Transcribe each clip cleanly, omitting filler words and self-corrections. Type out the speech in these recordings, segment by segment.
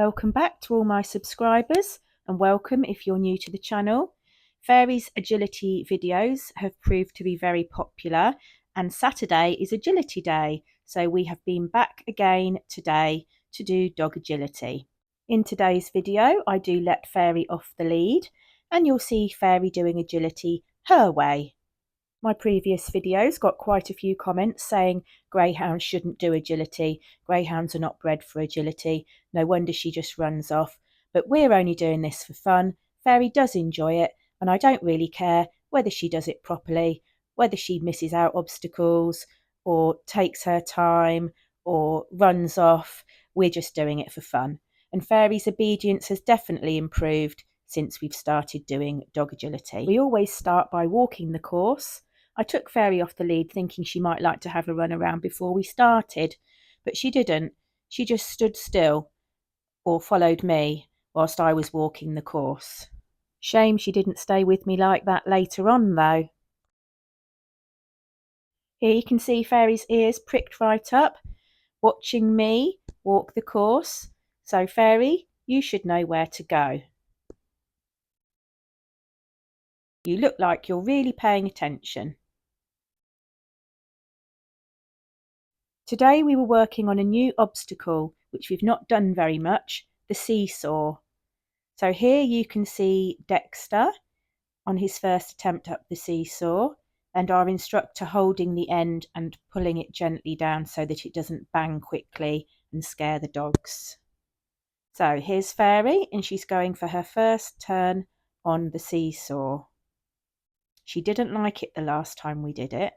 Welcome back to all my subscribers, and welcome if you're new to the channel. Fairy's agility videos have proved to be very popular, and Saturday is agility day, so we have been back again today to do dog agility. In today's video I do let Fairy off the lead, and you'll see Fairy doing agility her way. My previous videos got quite a few comments saying greyhounds shouldn't do agility, greyhounds are not bred for agility, no wonder she just runs off. But we're only doing this for fun. Fairy does enjoy it, and I don't really care whether she does it properly, whether she misses out obstacles or takes her time or runs off. We're just doing it for fun. And Fairy's obedience has definitely improved since we've started doing dog agility. We always start by walking the course. I took Fairy off the lead thinking she might like to have a run around before we started, but she didn't. She just stood still or followed me whilst I was walking the course. Shame she didn't stay with me like that later on though. Here you can see Fairy's ears pricked right up, watching me walk the course. So Fairy, you should know where to go. You look like you're really paying attention. Today we were working on a new obstacle which we've not done very much, the seesaw. So here you can see Dexter on his first attempt up the seesaw, and our instructor holding the end and pulling it gently down so that it doesn't bang quickly and scare the dogs. So here's Fairy, and she's going for her first turn on the seesaw. She didn't like it the last time we did it.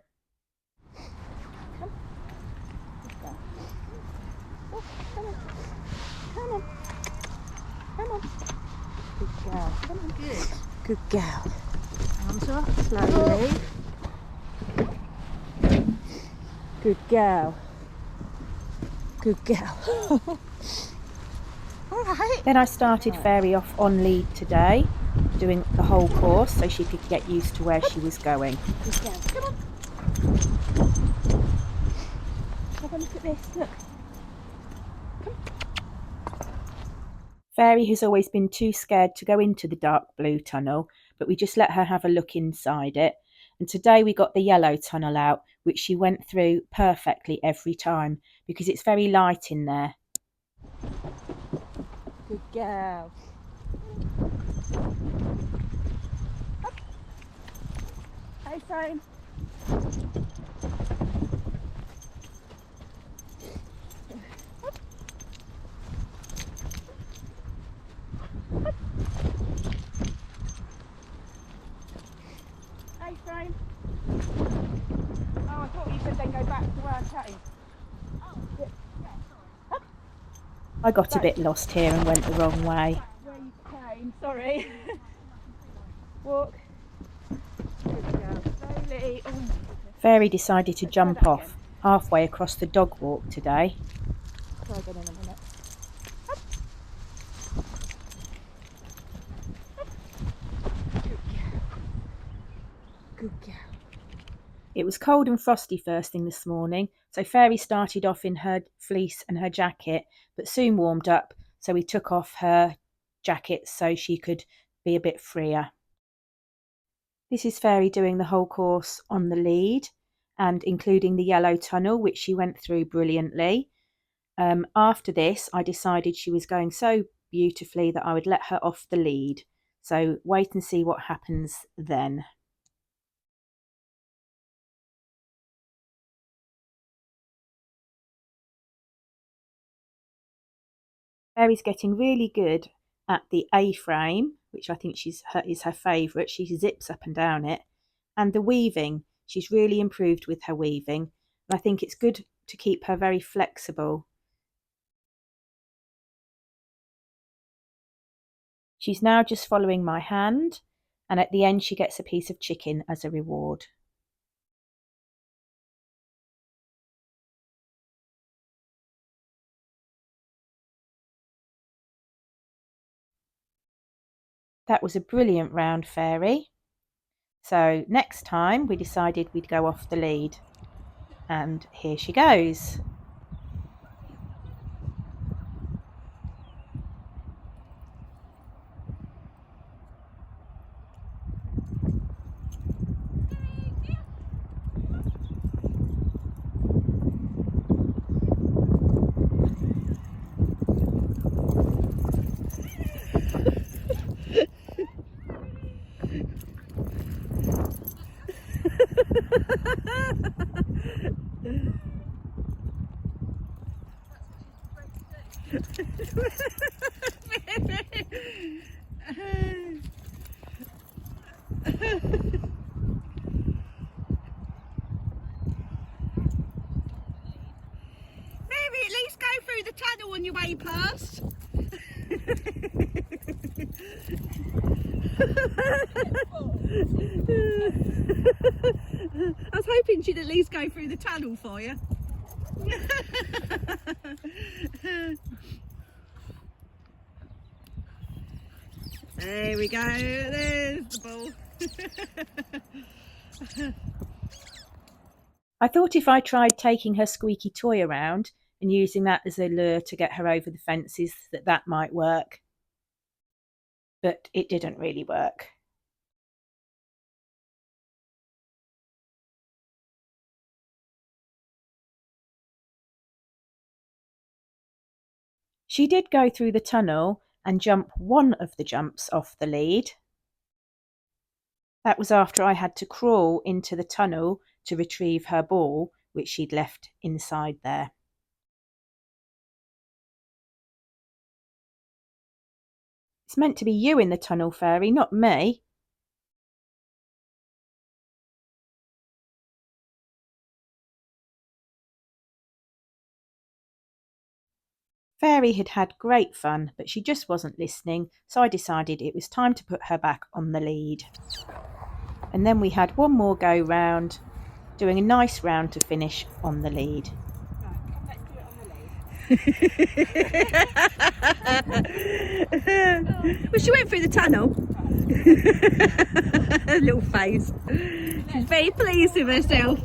Come on. Good girl. Come on. Good. Good girl. Arms off slowly. Good girl. Good girl. Alright. Then I started Fairy off on lead today, doing the whole course so she could get used to where she was going. Good girl. Come on. Have a look at this. Look. Fairy has always been too scared to go into the dark blue tunnel, but we just let her have a look inside it. And today we got the yellow tunnel out, which she went through perfectly every time because it's very light in there. Good girl. Up. Hey, Frame. Hey, Frame. Oh, I thought you said then go back to where I'm chatting. Oh, yeah, I got a bit lost here and went the wrong way. Where you came, sorry. Walk. Good girl. Slowly. Oh. Fairy decided to jump off halfway across the dog walk today. Try again in a minute. Up. Up. Good girl. Good girl. It was cold and frosty first thing this morning, so Fairy started off in her fleece and her jacket, but soon warmed up, so we took off her jacket so she could be a bit freer. This is Fairy doing the whole course on the lead and including the yellow tunnel, which she went through brilliantly. After this, I decided she was going so beautifully that I would let her off the lead. So wait and see what happens then. Fairy's getting really good at the A-frame, which I think is her favourite. She zips up and down it. And the weaving, she's really improved with her weaving. And I think it's good to keep her very flexible. She's now just following my hand, and at the end she gets a piece of chicken as a reward. That was a brilliant round, Fairy. So next time we decided we'd go off the lead. And here she goes. Maybe at least go through the tunnel on your way past. I was hoping she'd at least go through the tunnel for you. There we go, there's the ball. I thought if I tried taking her squeaky toy around and using that as a lure to get her over the fences, that might work. But it didn't really work. She did go through the tunnel and jump one of the jumps off the lead. That was after I had to crawl into the tunnel to retrieve her ball, which she'd left inside there. It's meant to be you in the tunnel, Fairy, not me. Fairy had had great fun, but she just wasn't listening, so I decided it was time to put her back on the lead. And then we had one more go round, doing a nice round to finish on the lead. Well, she went through the tunnel. Little face. She's very pleased with herself.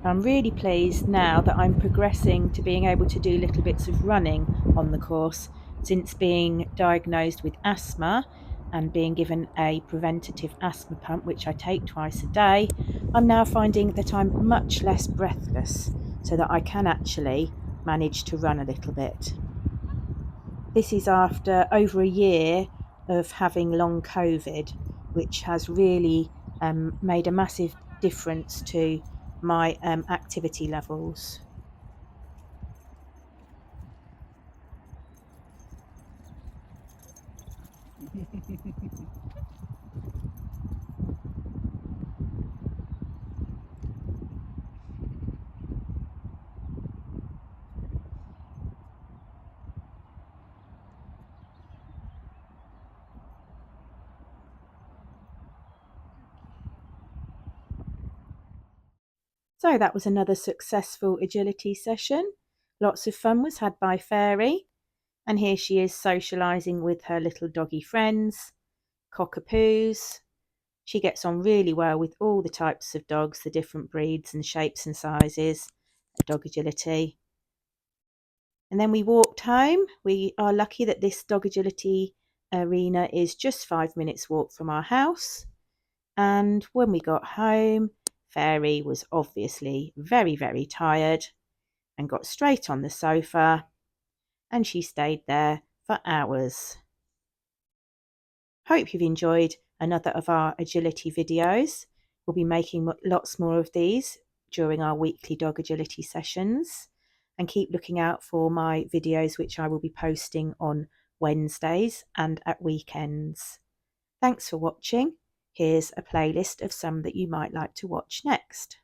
I'm really pleased now that I'm progressing to being able to do little bits of running on the course. Since being diagnosed with asthma and being given a preventative asthma pump, which I take twice a day, I'm now finding that I'm much less breathless, so that I can actually manage to run a little bit. This is after over a year of having long COVID, which has really made a massive difference to my activity levels. So that was another successful agility session. Lots of fun was had by Fairy, and here she is socialising with her little doggy friends, cockapoos. She gets on really well with all the types of dogs, the different breeds and shapes and sizes at Dog Agility. And then we walked home. We are lucky that this Dog Agility arena is just 5 minutes walk from our house. And when we got home, Fairy was obviously very, very tired and got straight on the sofa, and she stayed there for hours. Hope you've enjoyed another of our agility videos. We'll be making lots more of these during our weekly dog agility sessions, and keep looking out for my videos, which I will be posting on Wednesdays and at weekends. Thanks for watching. Here's a playlist of some that you might like to watch next.